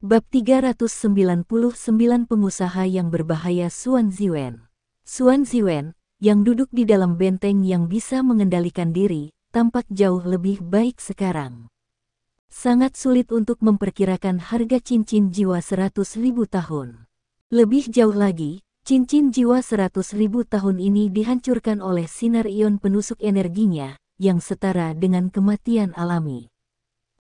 Bab 399 Pengusaha yang berbahaya. Xuan Ziwen. Xuan Ziwen, yang duduk di dalam benteng yang bisa mengendalikan diri, tampak jauh lebih baik sekarang. Sangat sulit untuk memperkirakan harga cincin jiwa 100.000 tahun. Lebih jauh lagi, cincin jiwa 100.000 tahun ini dihancurkan oleh sinar ion penusuk energinya, yang setara dengan kematian alami.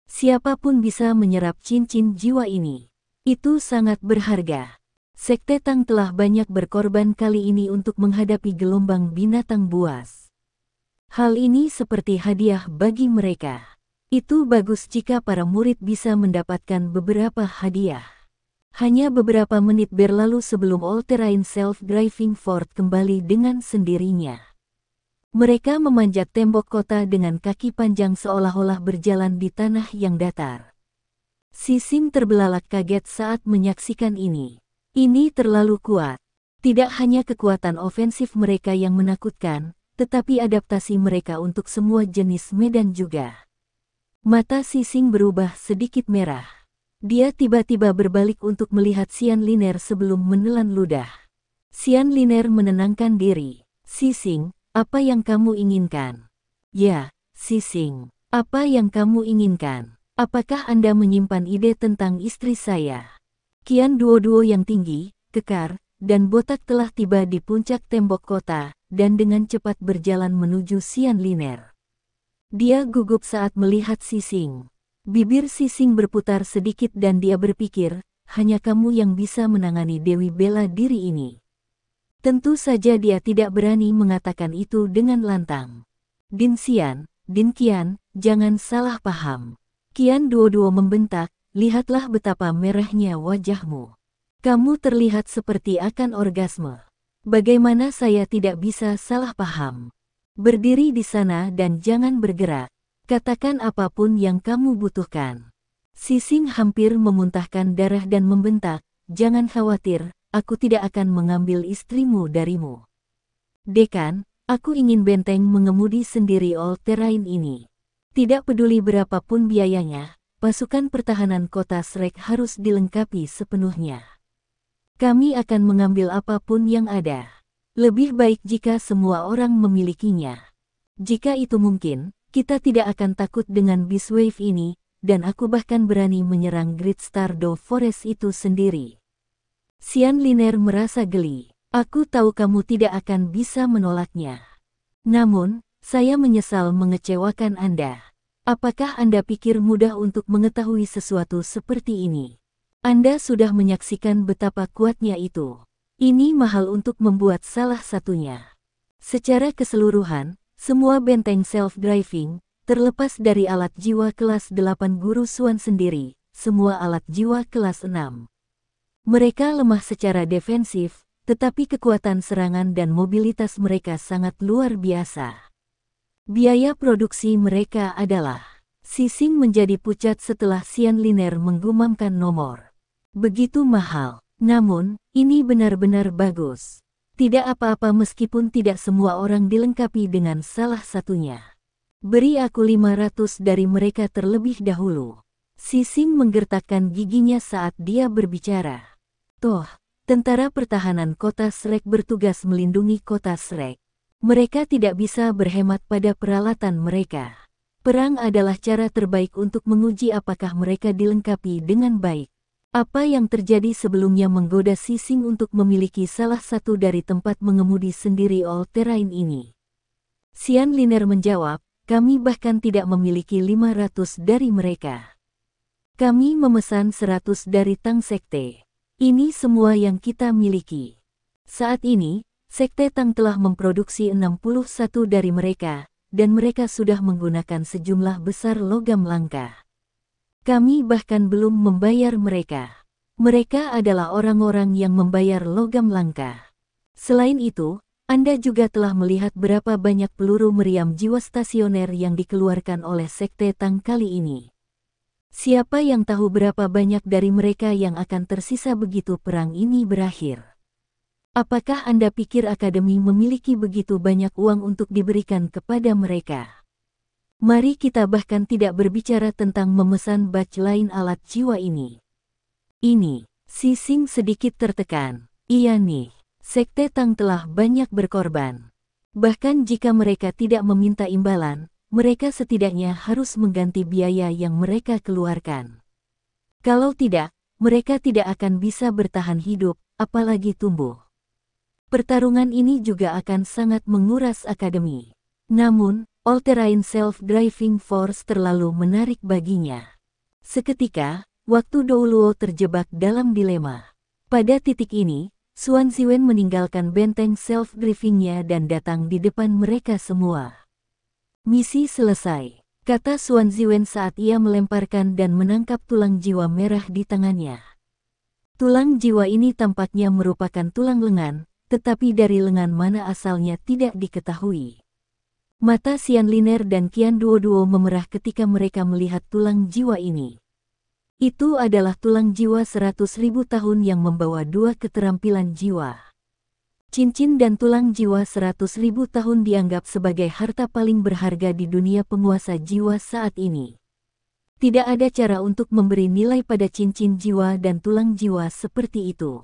Siapapun bisa menyerap cincin jiwa ini. Itu sangat berharga. Sekte Tang telah banyak berkorban kali ini untuk menghadapi gelombang binatang buas. Hal ini seperti hadiah bagi mereka. Itu bagus jika para murid bisa mendapatkan beberapa hadiah. Hanya beberapa menit berlalu sebelum All-Terrain Self-Driving Fort kembali dengan sendirinya. Mereka memanjat tembok kota dengan kaki panjang seolah-olah berjalan di tanah yang datar. Xixing terbelalak kaget saat menyaksikan ini. Ini terlalu kuat. Tidak hanya kekuatan ofensif mereka yang menakutkan, tetapi adaptasi mereka untuk semua jenis medan juga. Mata Xixing berubah sedikit merah. Dia tiba-tiba berbalik untuk melihat Xian Liner sebelum menelan ludah. Xian Liner menenangkan diri. Xixing, apa yang kamu inginkan? Ya, Xixing. Apa yang kamu inginkan? Apakah Anda menyimpan ide tentang istri saya? Qian Duoduo yang tinggi, kekar, dan botak telah tiba di puncak tembok kota, dan dengan cepat berjalan menuju Xian Liner. Dia gugup saat melihat Xixing. Bibir Xixing berputar sedikit dan dia berpikir, hanya kamu yang bisa menangani Dewi bela diri ini. Tentu saja dia tidak berani mengatakan itu dengan lantang. Din Qian, jangan salah paham. Qian Duoduo membentak, lihatlah betapa merahnya wajahmu. Kamu terlihat seperti akan orgasme. Bagaimana saya tidak bisa salah paham? Berdiri di sana dan jangan bergerak. Katakan apapun yang kamu butuhkan. Xixing hampir memuntahkan darah dan membentak, jangan khawatir. Aku tidak akan mengambil istrimu darimu. Dekan, aku ingin benteng mengemudi sendiri All-Terrain ini. Tidak peduli berapapun biayanya, pasukan pertahanan kota Shrek harus dilengkapi sepenuhnya. Kami akan mengambil apapun yang ada. Lebih baik jika semua orang memilikinya. Jika itu mungkin, kita tidak akan takut dengan Beast Wave ini, dan aku bahkan berani menyerang Great Stardow Forest itu sendiri. Xian Liner merasa geli. Aku tahu kamu tidak akan bisa menolaknya. Namun, saya menyesal mengecewakan Anda. Apakah Anda pikir mudah untuk mengetahui sesuatu seperti ini? Anda sudah menyaksikan betapa kuatnya itu. Ini mahal untuk membuat salah satunya. Secara keseluruhan, semua benteng self-driving, terlepas dari alat jiwa kelas 8 Guru Xuan sendiri, semua alat jiwa kelas 6. Mereka lemah secara defensif, tetapi kekuatan serangan dan mobilitas mereka sangat luar biasa. Biaya produksi mereka adalah... Xixing menjadi pucat setelah Xian Liner menggumamkan nomor. Begitu mahal, namun, ini benar-benar bagus. Tidak apa-apa meskipun tidak semua orang dilengkapi dengan salah satunya. Beri aku 500 dari mereka terlebih dahulu. Xixing menggertakkan giginya saat dia berbicara. Toh, tentara pertahanan kota Shrek bertugas melindungi kota Shrek. Mereka tidak bisa berhemat pada peralatan mereka. Perang adalah cara terbaik untuk menguji apakah mereka dilengkapi dengan baik. Apa yang terjadi sebelumnya menggoda Xixing untuk memiliki salah satu dari tempat mengemudi sendiri All-Terrain ini. Xian Liner menjawab, kami bahkan tidak memiliki 500 dari mereka. Kami memesan 100 dari Tang Sekte. Ini semua yang kita miliki. Saat ini, Sekte Tang telah memproduksi 61 dari mereka, dan mereka sudah menggunakan sejumlah besar logam langka. Kami bahkan belum membayar mereka. Mereka adalah orang-orang yang membayar logam langka. Selain itu, Anda juga telah melihat berapa banyak peluru meriam jiwa stasioner yang dikeluarkan oleh Sekte Tang kali ini. Siapa yang tahu berapa banyak dari mereka yang akan tersisa begitu perang ini berakhir? Apakah Anda pikir Akademi memiliki begitu banyak uang untuk diberikan kepada mereka? Mari kita bahkan tidak berbicara tentang memesan batch lain alat jiwa ini. Ini, Sising sedikit tertekan. Iya nih, Sekte Tang telah banyak berkorban. Bahkan jika mereka tidak meminta imbalan, mereka setidaknya harus mengganti biaya yang mereka keluarkan. Kalau tidak, mereka tidak akan bisa bertahan hidup, apalagi tumbuh. Pertarungan ini juga akan sangat menguras akademi. Namun, All-Terrain Self-Driving Force terlalu menarik baginya. Seketika, waktu Douluo terjebak dalam dilema. Pada titik ini, Xuan Ziwen meninggalkan benteng self-drivingnya dan datang di depan mereka semua. Misi selesai, kata Xuan Ziwen saat ia melemparkan dan menangkap tulang jiwa merah di tangannya. Tulang jiwa ini tampaknya merupakan tulang lengan, tetapi dari lengan mana asalnya tidak diketahui. Mata Xian Liner dan Qian Duoduo memerah ketika mereka melihat tulang jiwa ini. Itu adalah tulang jiwa 100.000 tahun yang membawa dua keterampilan jiwa. Cincin dan tulang jiwa 100.000 tahun dianggap sebagai harta paling berharga di dunia penguasa jiwa saat ini. Tidak ada cara untuk memberi nilai pada cincin jiwa dan tulang jiwa seperti itu.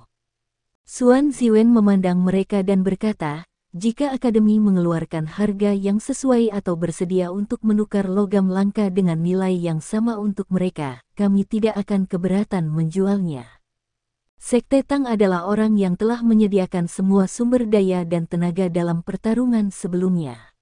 Xuan Ziwen memandang mereka dan berkata, jika Akademi mengeluarkan harga yang sesuai atau bersedia untuk menukar logam langka dengan nilai yang sama untuk mereka, kami tidak akan keberatan menjualnya. Sekte Tang adalah orang yang telah menyediakan semua sumber daya dan tenaga dalam pertarungan sebelumnya.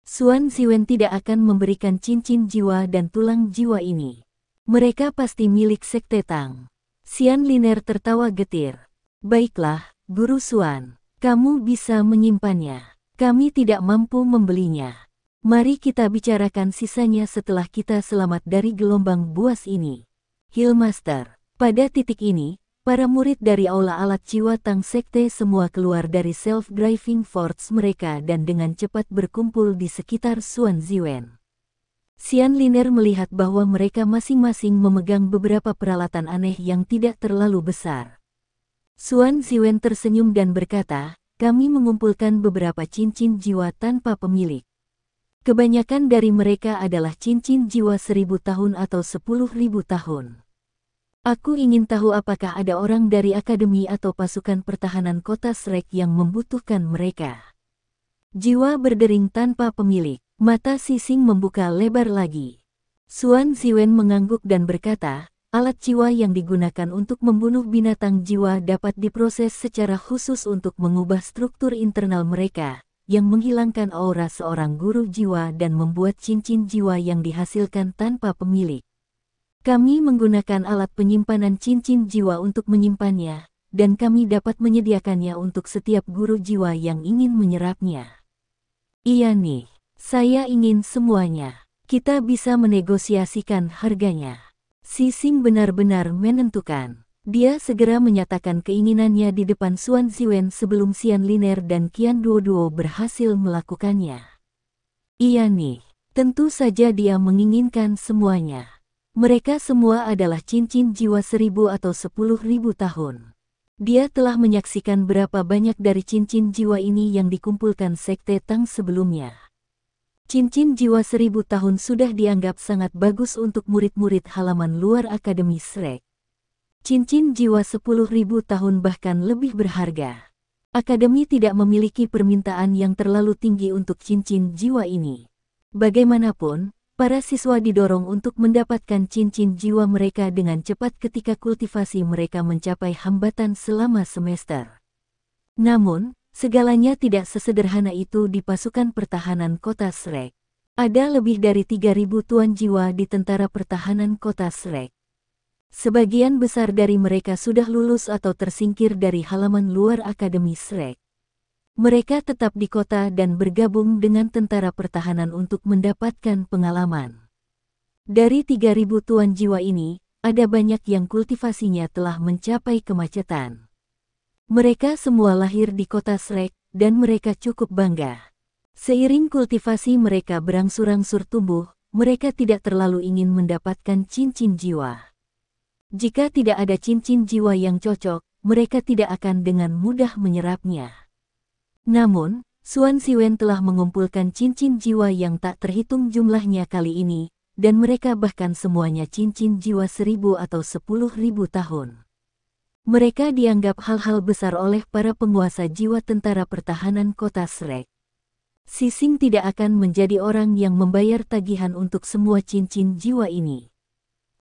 Xuan Ziwen tidak akan memberikan cincin jiwa dan tulang jiwa ini. Mereka pasti milik Sekte Tang. Xian Liner tertawa getir. Baiklah, Guru Xuan. Kamu bisa menyimpannya. Kami tidak mampu membelinya. Mari kita bicarakan sisanya setelah kita selamat dari gelombang buas ini. Hillmaster. Pada titik ini, para murid dari Aula Alat Jiwa Tang Sekte semua keluar dari self-driving force mereka dan dengan cepat berkumpul di sekitar Xuan Ziwen. Xian Liner melihat bahwa mereka masing-masing memegang beberapa peralatan aneh yang tidak terlalu besar. Xuan Ziwen tersenyum dan berkata, kami mengumpulkan beberapa cincin jiwa tanpa pemilik. Kebanyakan dari mereka adalah cincin jiwa 1000 tahun atau 10.000 tahun. Aku ingin tahu apakah ada orang dari Akademi atau pasukan pertahanan kota Shrek yang membutuhkan mereka. Jiwa berdering tanpa pemilik, mata Sising membuka lebar lagi. Xuan Ziwen mengangguk dan berkata, alat jiwa yang digunakan untuk membunuh binatang jiwa dapat diproses secara khusus untuk mengubah struktur internal mereka, yang menghilangkan aura seorang guru jiwa dan membuat cincin jiwa yang dihasilkan tanpa pemilik. Kami menggunakan alat penyimpanan cincin jiwa untuk menyimpannya, dan kami dapat menyediakannya untuk setiap guru jiwa yang ingin menyerapnya. Iya nih, saya ingin semuanya. Kita bisa menegosiasikan harganya. Sising benar-benar menentukan. Dia segera menyatakan keinginannya di depan Xuan Ziwen sebelum Xian Liner dan Qian Duoduo berhasil melakukannya. Iya nih, tentu saja dia menginginkan semuanya. Mereka semua adalah cincin jiwa 1000 atau 10.000 tahun. Dia telah menyaksikan berapa banyak dari cincin jiwa ini yang dikumpulkan Sekte Tang sebelumnya. Cincin jiwa 1000 tahun sudah dianggap sangat bagus untuk murid-murid halaman luar Akademi Shrek. Cincin jiwa 10.000 tahun bahkan lebih berharga. Akademi tidak memiliki permintaan yang terlalu tinggi untuk cincin jiwa ini. Bagaimanapun, para siswa didorong untuk mendapatkan cincin jiwa mereka dengan cepat ketika kultivasi mereka mencapai hambatan selama semester. Namun, segalanya tidak sesederhana itu di pasukan pertahanan kota Shrek. Ada lebih dari 3.000 tuan jiwa di tentara pertahanan kota Shrek. Sebagian besar dari mereka sudah lulus atau tersingkir dari halaman luar Akademi Shrek. Mereka tetap di kota dan bergabung dengan tentara pertahanan untuk mendapatkan pengalaman. Dari 3.000 tuan jiwa ini, ada banyak yang kultivasinya telah mencapai kemacetan. Mereka semua lahir di kota Shrek, dan mereka cukup bangga. Seiring kultivasi mereka berangsur-angsur tumbuh, mereka tidak terlalu ingin mendapatkan cincin jiwa. Jika tidak ada cincin jiwa yang cocok, mereka tidak akan dengan mudah menyerapnya. Namun, Xuan Ziwen telah mengumpulkan cincin jiwa yang tak terhitung jumlahnya kali ini, dan mereka bahkan semuanya cincin jiwa 1000 atau 10.000 tahun. Mereka dianggap hal-hal besar oleh para penguasa jiwa tentara pertahanan kota Shrek. Sising tidak akan menjadi orang yang membayar tagihan untuk semua cincin jiwa ini.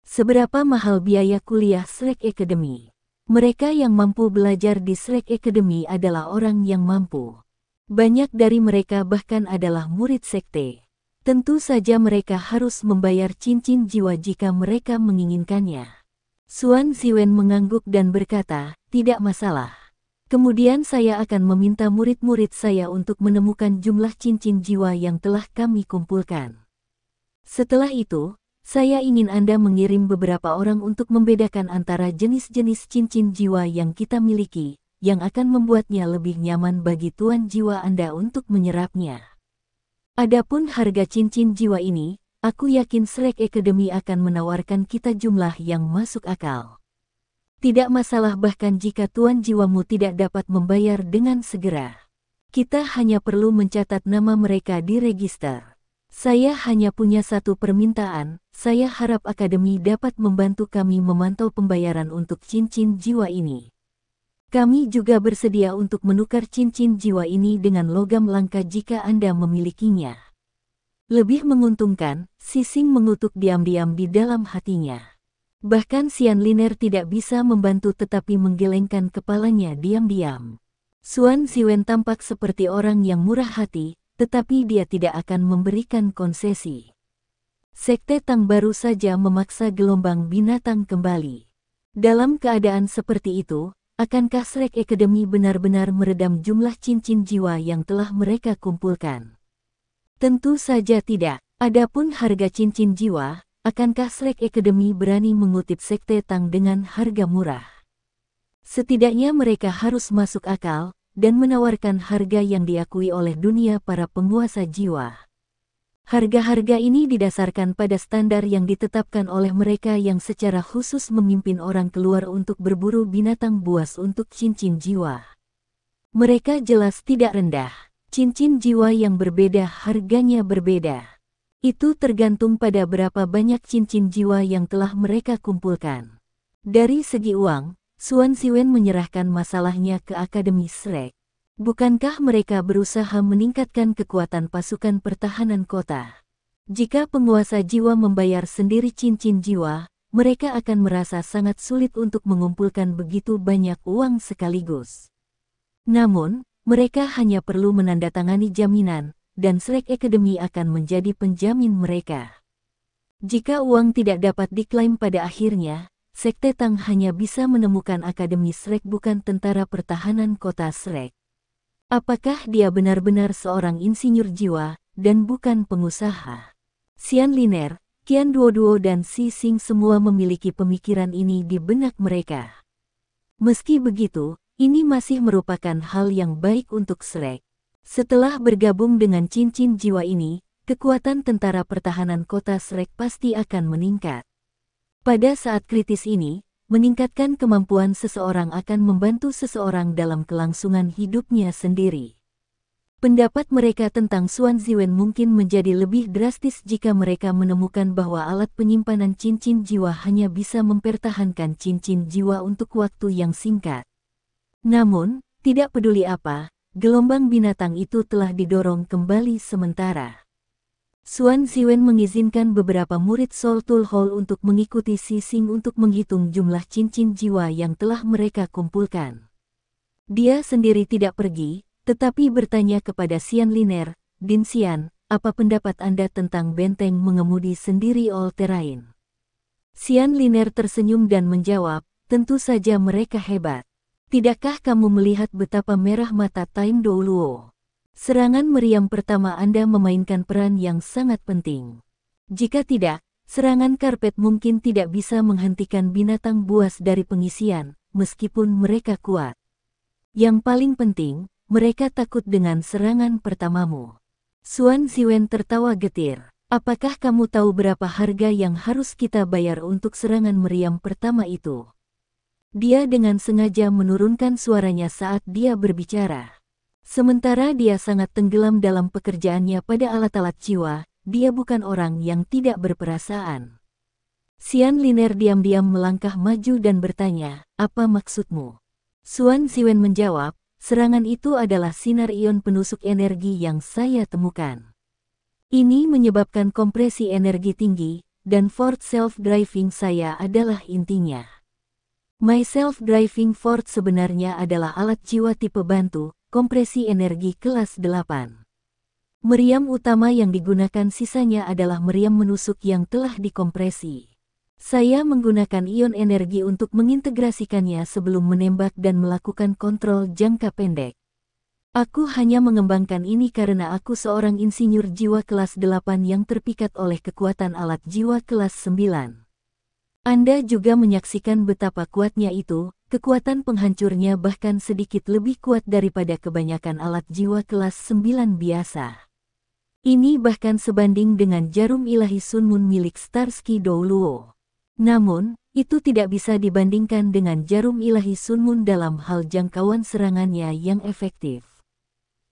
Seberapa mahal biaya kuliah Shrek Academy? Mereka yang mampu belajar di Shrek Academy adalah orang yang mampu. Banyak dari mereka bahkan adalah murid sekte. Tentu saja mereka harus membayar cincin jiwa jika mereka menginginkannya. Xuan Ziwen mengangguk dan berkata, tidak masalah. Kemudian saya akan meminta murid-murid saya untuk menemukan jumlah cincin jiwa yang telah kami kumpulkan. Setelah itu, saya ingin Anda mengirim beberapa orang untuk membedakan antara jenis-jenis cincin jiwa yang kita miliki, yang akan membuatnya lebih nyaman bagi tuan jiwa Anda untuk menyerapnya. Adapun harga cincin jiwa ini, aku yakin Shrek Academy akan menawarkan kita jumlah yang masuk akal. Tidak masalah bahkan jika tuan jiwamu tidak dapat membayar dengan segera. Kita hanya perlu mencatat nama mereka di register. Saya hanya punya satu permintaan, saya harap Akademi dapat membantu kami memantau pembayaran untuk cincin jiwa ini. Kami juga bersedia untuk menukar cincin jiwa ini dengan logam langka jika Anda memilikinya. Lebih menguntungkan, Sising mengutuk diam-diam di dalam hatinya. Bahkan Xian Liner tidak bisa membantu tetapi menggelengkan kepalanya diam-diam. Xuan Ziwen tampak seperti orang yang murah hati, tetapi dia tidak akan memberikan konsesi. Sekte Tang baru saja memaksa gelombang binatang kembali. Dalam keadaan seperti itu, akankah Shrek Academy benar-benar meredam jumlah cincin jiwa yang telah mereka kumpulkan? Tentu saja tidak. Adapun harga cincin jiwa, akankah Shrek Academy berani mengutip Sekte Tang dengan harga murah? Setidaknya mereka harus masuk akal, dan menawarkan harga yang diakui oleh dunia para penguasa jiwa. Harga-harga ini didasarkan pada standar yang ditetapkan oleh mereka yang secara khusus memimpin orang keluar untuk berburu binatang buas untuk cincin jiwa. Mereka jelas tidak rendah. Cincin jiwa yang berbeda harganya berbeda. Itu tergantung pada berapa banyak cincin jiwa yang telah mereka kumpulkan. Dari segi uang, Xuan Ziwen menyerahkan masalahnya ke Akademi Shrek. Bukankah mereka berusaha meningkatkan kekuatan pasukan pertahanan kota? Jika penguasa jiwa membayar sendiri cincin jiwa, mereka akan merasa sangat sulit untuk mengumpulkan begitu banyak uang sekaligus. Namun, mereka hanya perlu menandatangani jaminan, dan Shrek Academy akan menjadi penjamin mereka. Jika uang tidak dapat diklaim pada akhirnya, Sekte Tang hanya bisa menemukan Akademi Shrek bukan tentara pertahanan kota Shrek. Apakah dia benar-benar seorang insinyur jiwa, dan bukan pengusaha? Xian Liner, Qian Duoduo dan Sising semua memiliki pemikiran ini di benak mereka. Meski begitu, ini masih merupakan hal yang baik untuk Shrek. Setelah bergabung dengan cincin jiwa ini, kekuatan tentara pertahanan kota Shrek pasti akan meningkat. Pada saat kritis ini, meningkatkan kemampuan seseorang akan membantu seseorang dalam kelangsungan hidupnya sendiri. Pendapat mereka tentang Xuan Ziwen mungkin menjadi lebih drastis jika mereka menemukan bahwa alat penyimpanan cincin jiwa hanya bisa mempertahankan cincin jiwa untuk waktu yang singkat. Namun, tidak peduli apa, gelombang binatang itu telah didorong kembali sementara. Xuan Ziwen mengizinkan beberapa murid Soltul Hall untuk mengikuti Sising untuk menghitung jumlah cincin jiwa yang telah mereka kumpulkan. Dia sendiri tidak pergi, tetapi bertanya kepada Xian Liner, Din Xian, apa pendapat Anda tentang benteng mengemudi sendiri all terrain? Xian Liner tersenyum dan menjawab, tentu saja mereka hebat. Tidakkah kamu melihat betapa merah mata Time Douluo? Serangan meriam pertama Anda memainkan peran yang sangat penting. Jika tidak, serangan karpet mungkin tidak bisa menghentikan binatang buas dari pengisian, meskipun mereka kuat. Yang paling penting, mereka takut dengan serangan pertamamu. Xuan Ziwen tertawa getir. Apakah kamu tahu berapa harga yang harus kita bayar untuk serangan meriam pertama itu? Dia dengan sengaja menurunkan suaranya saat dia berbicara. Sementara dia sangat tenggelam dalam pekerjaannya pada alat-alat jiwa, dia bukan orang yang tidak berperasaan. Xian Liner diam-diam melangkah maju dan bertanya, apa maksudmu? Suan Ziwen menjawab, serangan itu adalah sinar ion penusuk energi yang saya temukan. Ini menyebabkan kompresi energi tinggi, dan Fort Self-Driving saya adalah intinya. My Self-Driving Fort sebenarnya adalah alat jiwa tipe bantu, kompresi energi kelas 8. Meriam utama yang digunakan sisanya adalah meriam menusuk yang telah dikompresi. Saya menggunakan ion energi untuk mengintegrasikannya sebelum menembak dan melakukan kontrol jangka pendek. Aku hanya mengembangkan ini karena aku seorang insinyur jiwa kelas 8 yang terpikat oleh kekuatan alat jiwa kelas 9. Anda juga menyaksikan betapa kuatnya itu, kekuatan penghancurnya bahkan sedikit lebih kuat daripada kebanyakan alat jiwa kelas 9 biasa. Ini bahkan sebanding dengan jarum ilahi Sun Moon milik Starsky Douluo. Namun, itu tidak bisa dibandingkan dengan jarum ilahi Sun Moon dalam hal jangkauan serangannya yang efektif.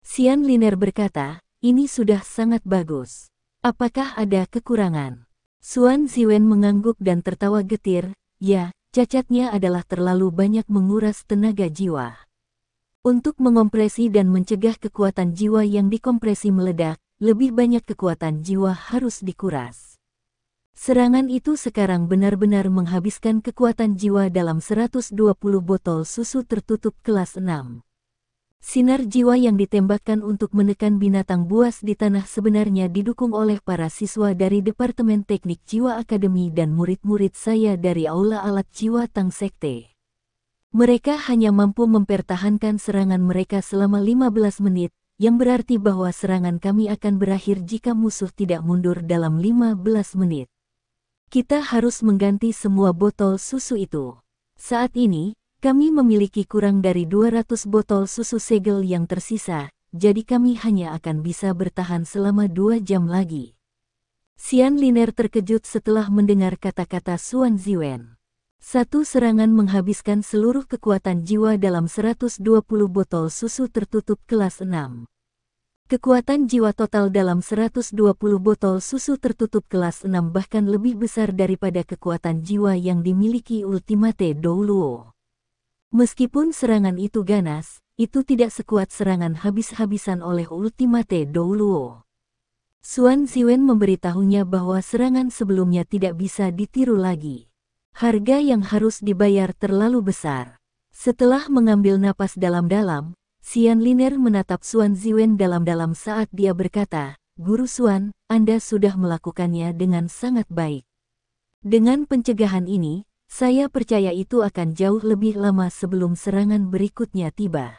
Xian Liner berkata, ini sudah sangat bagus. Apakah ada kekurangan? Suan Ziwen mengangguk dan tertawa getir, ya, cacatnya adalah terlalu banyak menguras tenaga jiwa. Untuk mengompresi dan mencegah kekuatan jiwa yang dikompresi meledak, lebih banyak kekuatan jiwa harus dikuras. Serangan itu sekarang benar-benar menghabiskan kekuatan jiwa dalam 120 botol susu tertutup kelas 6. Sinar jiwa yang ditembakkan untuk menekan binatang buas di tanah sebenarnya didukung oleh para siswa dari Departemen Teknik Jiwa Akademi dan murid-murid saya dari Aula Alat Jiwa Tang Sekte. Mereka hanya mampu mempertahankan serangan mereka selama 15 menit, yang berarti bahwa serangan kami akan berakhir jika musuh tidak mundur dalam 15 menit. Kita harus mengganti semua botol susu itu. Saat ini, kami memiliki kurang dari 200 botol susu segel yang tersisa, jadi kami hanya akan bisa bertahan selama 2 jam lagi. Xian Liner terkejut setelah mendengar kata-kata Suan Ziwen. Satu serangan menghabiskan seluruh kekuatan jiwa dalam 120 botol susu tertutup kelas 6. Kekuatan jiwa total dalam 120 botol susu tertutup kelas 6 bahkan lebih besar daripada kekuatan jiwa yang dimiliki Ultimate Douluo. Meskipun serangan itu ganas, itu tidak sekuat serangan habis-habisan oleh Ultimate Douluo. Suan Ziwen memberitahunya bahwa serangan sebelumnya tidak bisa ditiru lagi. Harga yang harus dibayar terlalu besar. Setelah mengambil napas dalam-dalam, Xian Liner menatap Suan Ziwen dalam-dalam saat dia berkata, Guru Suan, Anda sudah melakukannya dengan sangat baik. Dengan pencegahan ini, saya percaya itu akan jauh lebih lama sebelum serangan berikutnya tiba.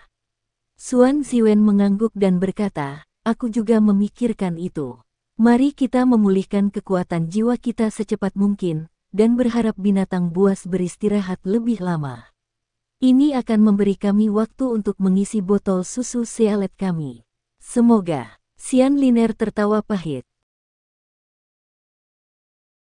Suan Ziwen mengangguk dan berkata, aku juga memikirkan itu. Mari kita memulihkan kekuatan jiwa kita secepat mungkin, dan berharap binatang buas beristirahat lebih lama. Ini akan memberi kami waktu untuk mengisi botol susu sealet kami. Semoga. Xian Liner tertawa pahit.